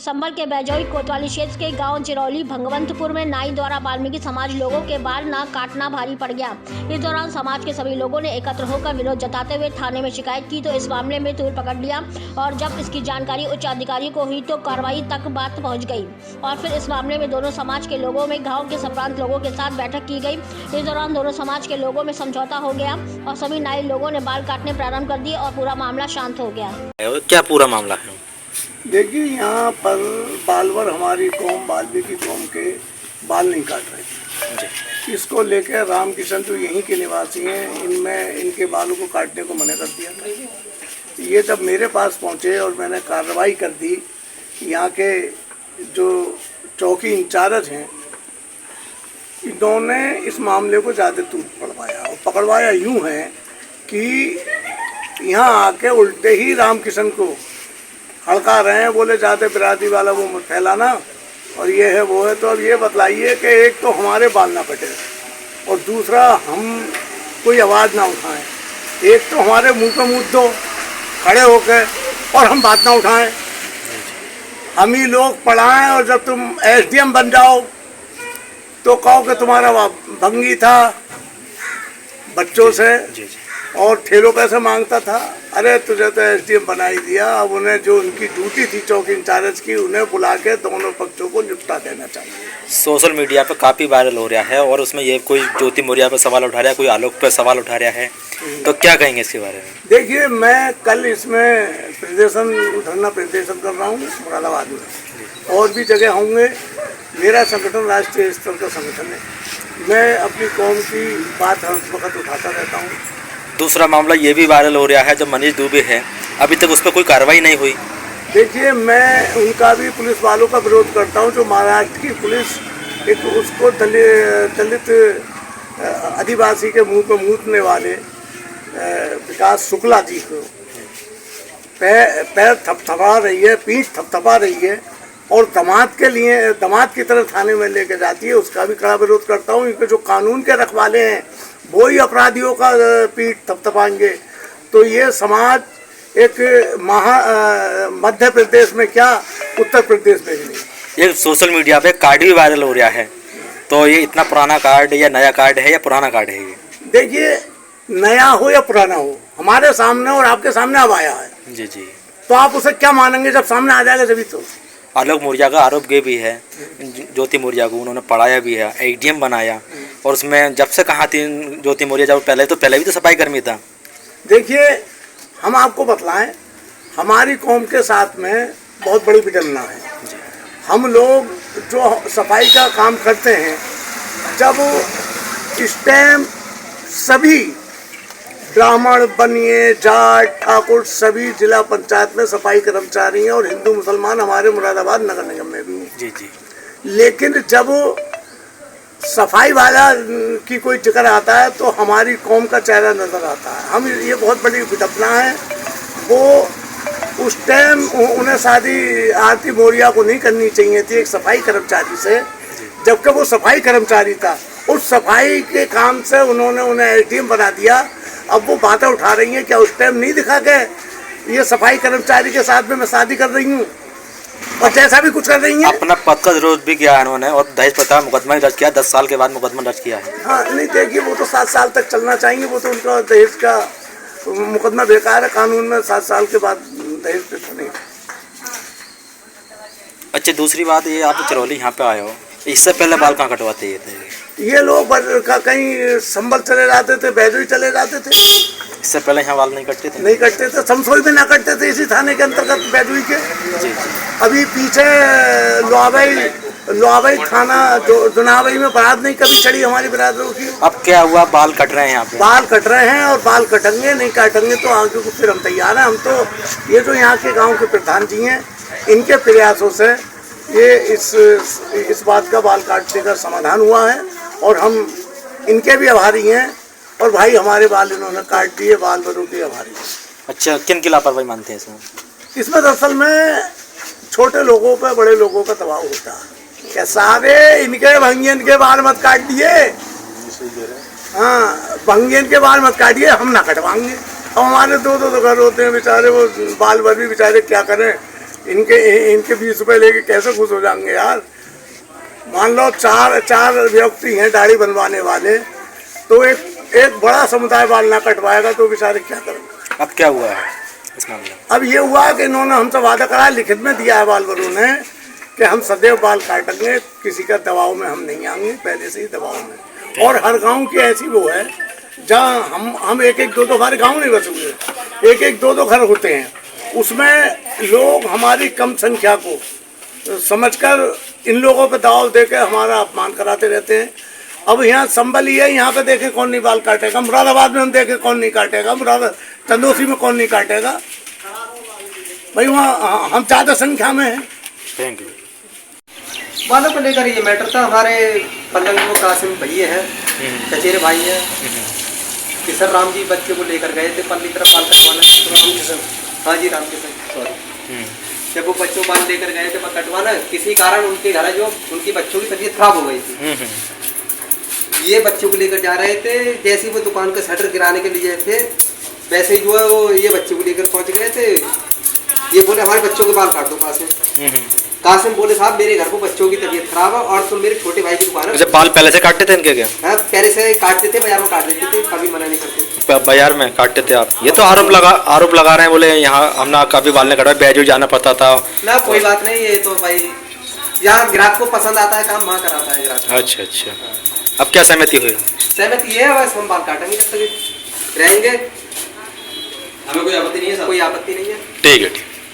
संभल के बैजोई कोतवाली क्षेत्र के गांव चिरौली भंगवंतपुर में नाई द्वारा वाल्मीकि समाज लोगों के बाल न काटना भारी पड़ गया। इस दौरान समाज के सभी लोगों ने एकत्र होकर विरोध जताते हुए थाने में शिकायत की तो इस मामले में तूल पकड़ लिया और जब इसकी जानकारी उच्च अधिकारी को हुई तो कार्रवाई तक बात पहुंच गई और फिर इस मामले में दोनों समाज के लोगों में गाँव के संप्रांत लोगों के साथ बैठक की गई। इस दौरान दोनों समाज के लोगों में समझौता हो गया और सभी नाई लोगों ने बाल काटने प्रारंभ कर दिए और पूरा मामला शांत हो गया। क्या पूरा मामला है? देखिए, यहाँ पर बालवर हमारी कौम वाल्मीकि कौम के बाल नहीं काट रहे थे। इसको लेकर रामकिशन जो यहीं के निवासी हैं, इनके बालों को काटने को मना कर दिया। ये जब मेरे पास पहुँचे और मैंने कार्रवाई कर दी, यहाँ के जो चौकी इंचार्ज हैं इन्होंने इस मामले को ज़्यादा तूत पकड़वाया और पकड़वाया यूँ है कि यहाँ आके उल्टे ही रामकिशन को हड़का रहे हैं। बोले ज़्यादा बिरादरी वाला वो मत फैलाना और ये है वो है। तो अब ये बतलाइए कि एक तो हमारे बाल ना कटे और दूसरा हम कोई आवाज़ ना उठाएं। एक तो हमारे मुंह पे मुँह दो खड़े होकर और हम बात ना उठाएं। हम ही लोग पढ़ाएं और जब तुम एसडीएम बन जाओ तो कहो कि तुम्हारा भंगी था बच्चों से और ठेलों पैसे मांगता था। अरे तुझे तो एसडीएम बना ही दिया। अब उन्हें जो उनकी ड्यूटी थी चौकी इंचार्ज की, उन्हें बुला के दोनों पक्षों को निपटा देना चाहिए। सोशल मीडिया पर काफ़ी वायरल हो रहा है और उसमें ये कोई ज्योति मौर्या पर सवाल उठा रहा है, कोई आलोक पर सवाल उठा रहा है, तो क्या कहेंगे इसके बारे में? देखिए, मैं कल इसमें धरना प्रदर्शन कर रहा हूँ मुरादाबाद में, और भी जगह होंगे। मेरा संगठन राष्ट्रीय स्तर का संगठन है। मैं अपनी कौम की बात हर वक्त उठाता रहता हूँ। दूसरा मामला ये भी वायरल हो रहा है, जब मनीष दुबे है अभी तक उस पर कोई कार्रवाई नहीं हुई। देखिए, मैं उनका भी पुलिस वालों का विरोध करता हूं। जो महाराष्ट्र की पुलिस एक उसको दलित आदिवासी के मुंह पे मूतने वाले विकास शुक्ला जी को पैर थपथपा रही है, पीठ थपथपा रही है और दामाद की तरह थाने में लेके जाती है, उसका भी कड़ा विरोध करता हूँ। इनके जो कानून के रखवाले हैं वो ही अपराधियों का पीठ थपथपाएंगे तो ये समाज एक मध्य प्रदेश में क्या उत्तर प्रदेश में नहीं। ये सोशल मीडिया पे कार्ड भी वायरल हो रहा है, तो ये इतना पुराना कार्ड या नया कार्ड है या पुराना कार्ड है? ये देखिए, नया हो या पुराना हो, हमारे सामने और आपके सामने अब आया है। जी जी, तो आप उसे क्या मानेंगे? जब सामने आ जाएगा तभी तो। आलोक मौर्या का आरोप ये भी है, ज्योति मौर्या को उन्होंने पढ़ाया भी है, एडीएम बनाया, और उसमें जब से कहा थी ज्योति मौर्या, जब पहले भी तो सफाई कर्मी था। देखिए, हम आपको बतलाएं, हमारी कौम के साथ में बहुत बड़ी विडंबना है। हम लोग जो सफाई का काम करते हैं, जब इस टाइम सभी ब्राह्मण, बनिए, जाट, ठाकुर सभी जिला पंचायत में सफाई कर्मचारी हैं और हिंदू मुसलमान हमारे मुरादाबाद नगर निगम में भी हैं। जी जी। लेकिन जब सफाई वाला की कोई जिक्र आता है तो हमारी कौम का चेहरा नजर आता है। हम ये बहुत बड़ी विडंबना है। वो उस टाइम उन्हें शादी आरती मौर्या को नहीं करनी चाहिए थी एक सफाई कर्मचारी से, जबकि वो सफाई कर्मचारी था। उस सफाई के काम से उन्होंने उन्हें एसडीएम बना दिया। अब वो बातें उठा रही हैं, क्या उस टाइम नहीं दिखा के ये सफाई कर्मचारी के साथ में मैं शादी कर रही हूँ और जैसा भी कुछ कर रही है। अपना पद का विरोध भी किया है उन्होंने और दहेज प्रथा मुकदमा दर्ज किया, 10 साल के बाद मुकदमा दर्ज किया है। हाँ, नहीं, देखिए, वो तो 7 साल तक चलना चाहिए। वो तो उनका दहेज का मुकदमा बेकार है। कानून में 7 साल के बाद दहेज प्रथा नहीं। अच्छा, दूसरी बात ये, आप चिरौली यहाँ पे आए हो, इससे पहले बाल कहाँ कटवाते थे? ये लोग कहीं संभल चले जाते थे, बैजोई चले जाते थे। इससे पहले यहाँ बाल नहीं कटते थे? नहीं कटते थे, समसोई में ना कटते थे, इसी थाने के अंतर्गत बैजोई के। जी। अभी पीछे लोहाबाई थाना जुनाबाई में बारात नहीं कभी चढ़ी हमारी बिरादरों की। अब क्या हुआ? बाल कट रहे हैं यहाँ पे? बाल कट रहे हैं और बाल कटेंगे, नहीं काटेंगे तो आगे को फिर हम तैयार हैं। हम तो ये जो यहाँ के गांव के प्रधान जी हैं, इनके प्रयासों से ये इस बात का बाल काटने का समाधान हुआ है और हम इनके भी आभारी हैं। और भाई, हमारे बाल इन्होंने काट दिए, बाल बरों के आभारी। अच्छा, किन की लापरवाही मानते हैं इसमें? इसमें दरअसल में छोटे लोगों पे बड़े लोगों का दबाव होता है। क्या सारे इनके भंगियन के बाल मत काट दिए? हाँ, भंगियन के बाल मत काटिए, हम ना कटवाएंगे। अब हमारे दो घर होते हैं बेचारे, वो बाल भर भी बेचारे क्या करें, इनके 20 रुपए लेके कैसे खुश हो जाएंगे यार। मान लो चार व्यक्ति हैं दाढ़ी बनवाने वाले, तो एक बड़ा समुदाय बाल ना कटवाएगा तो बेचारे क्या करेंगे। अब क्या हुआ है इस मामले में? अब ये हुआ कि इन्होंने हमसे वादा करा, लिखित में दिया है बाल बलों ने कि हम सदैव बाल काटेंगे, किसी का दबाव में हम नहीं आएंगे, पहले से ही दबाव में। और हर गांव की ऐसी वो है जहाँ हम एक दो हमारे गांव नहीं बचे हुए, एक दो घर होते हैं, उसमें लोग हमारी कम संख्या को समझकर इन लोगों पे दबाव देकर हमारा अपमान कराते रहते हैं। अब यहाँ संबल ही है, यहाँ पे देखे कौन नहीं बाल काटेगा, मुरादाबाद में हम देखे कौन नहीं काटेगा, चंदोसी में कौन नहीं काटेगा भाई, वहाँ हम ज़्यादा संख्या में हैं। Thank you. बालों को लेकर ये मैटर था। हमारे पलंग वो कासिम भैया हैं, चचेरे भाई हैं, किशन राम जी बच्चे को लेकर गए थे पल्ली तरफ बाल कटवाना। हाँ जी, राम किशन, सॉरी। जब वो बच्चों बाल लेकर गए थे बाल कटवाना, किसी कारण उनके घर जो उनकी बच्चों की तबीयत खराब हो गई थी। ये बच्चे को लेकर जा रहे थे, जैसे ही वो दुकान का शटर गिराने के लिए थे, वैसे ही जो है वो ये बच्चे को लेकर पहुंच गए थे। ये बोले हमारे बच्चों के बाल काट दो। कासिम बोले साहब मेरे घर को बच्चों की तबीयत खराब है और तुम मेरे छोटे भाई की दुकान है। अच्छा, बाल पहले से काटते थे इनके क्या? हाँ, पहले से काटते थे, बाजार में काट लेते थे, कभी मना नहीं करते। बाजार में काटते थे आप? ये तो आरोप लगा रहे हैं, बोले यहाँ हम ना कभी बाल नहीं कटवाए, बैजू जाना पड़ता था ना। कोई बात नहीं, ये तो भाई यहाँ ग्राहक को पसंद आता है काम, वहाँ कराता है ग्राहक। अच्छा अच्छा, अब क्या सहमति हुई? सहमति ये है बस हम बाल काटेंगे, जब तक रहेंगे हमें कोई आपत्ति नहीं है। कोई आपत्ति नहीं है। ठीक है, ठीक।